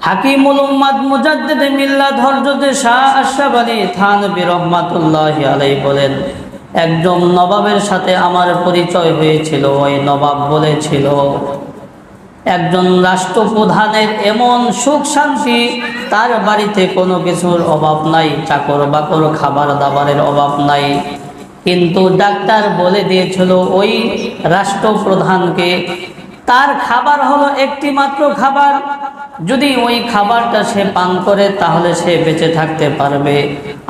হাকিমুল উম্মাদ মুজাদ্দিদ মিল্লাত হযরত শাহ আশরাফ আলী থানভী রাহমাতুল্লাহি আলাইহি বলেন, একজন নবাবের সাথে আমার পরিচয় হয়েছিল। ওই নবাব বলেছিল, একজন রাষ্ট্রপ্রধানের এমন সুখ শান্তি, তার বাড়িতে কোনো কিছুর অভাব নাই, চাকর বাকর খাবার দাবারের অভাব নাই। কিন্তু ডাক্তার বলে দিয়েছিল ওই রাষ্ট্রপ্রধানকে তার খাবার হলো একটি মাত্র খাবার, যদি ওই খাবারটা সে পান করে তাহলে সে বেঁচে থাকতে পারবে,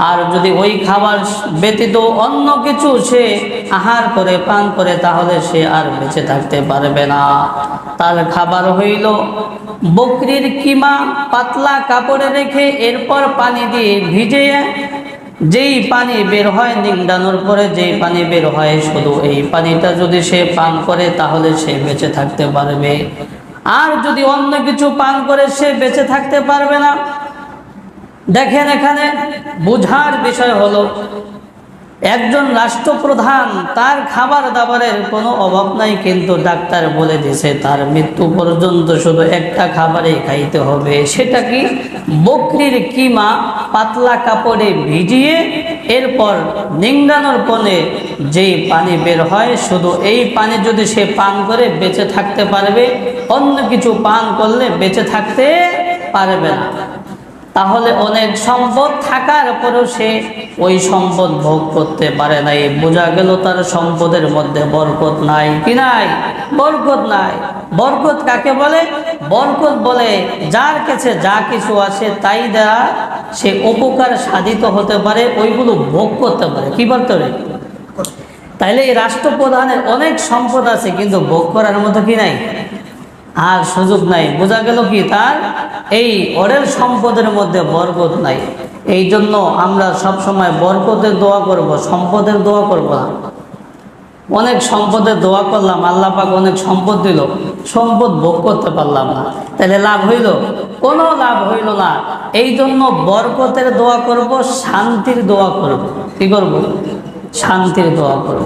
আর যদি ওই খাবার ব্যতীত অন্য কিছু সে আহার করে পান করে তাহলে সে আর বেঁচে থাকতে পারবে না। তার খাবার হইল বকরির কিমা পাতলা কাপড়ে রেখে এরপর পানি দিয়ে ভিজিয়ে যেই পানি বের হয়, নিংড়ানোর পরে যেই পানি বের হয়, শুধু এই পানিটা যদি সে পান করে তাহলে সে বেঁচে থাকতে পারবে, আর যদি অন্য কিছু পান করে সে বেঁচে থাকতে পারবে না। দেখেন, এখানে বুঝার বিষয় হলো একজন রাষ্ট্রপ্রধান, তার খাবার দাবারের কোনো অভাব নাই, কিন্তু ডাক্তার বলে দিয়েছে তার মৃত্যু পর্যন্ত শুধু একটা খাবারই খাইতে হবে। সেটা কি? বকরির কিমা পাতলা কাপড়ে ভিজিয়ে এরপর নিংড়ানোর পরে যেই পানি বের হয়, শুধু এই পানি যদি সে পান করে বেঁচে থাকতে পারবে, অন্য কিছু পান করলে বেঁচে থাকতে পারবে না। তাহলে অনেক সম্পদ থাকার পরেও সে ওই সম্পদ ভোগ করতে পারে নাই। বোঝা গেল তার সম্পদের মধ্যে বরকত নাই। কি নাই? বরকত নাই। বরকত কাকে বলে? বরকত বলে যার কাছে যা কিছু আছে তাই দ্বারা সে উপকার সাধিত হতে পারে, ওইগুলো ভোগ করতে পারে। কি বলতে হবে? তাইলে এই রাষ্ট্রপ্রধানের অনেক সম্পদ আছে, কিন্তু ভোগ করার মতো কি নাই, আর সুযোগ নাই। বোঝা গেল কি তার এই অরেল সম্পদের মধ্যে বরকত নাই। এই জন্য আমরা সব সময় বরকতের দোয়া করব, সম্পদের দোয়া করব না। অনেক সম্পদের দোয়া করলাম, আল্লাহ পাক অনেক সম্পদ দিল, সম্পদ ভোগ করতে পারলাম না, তাহলে লাভ হইল? কোনো লাভ হইল না। এই জন্য বরকতের দোয়া করব, শান্তির দোয়া করব। কি করব? শান্তির দোয়া করব।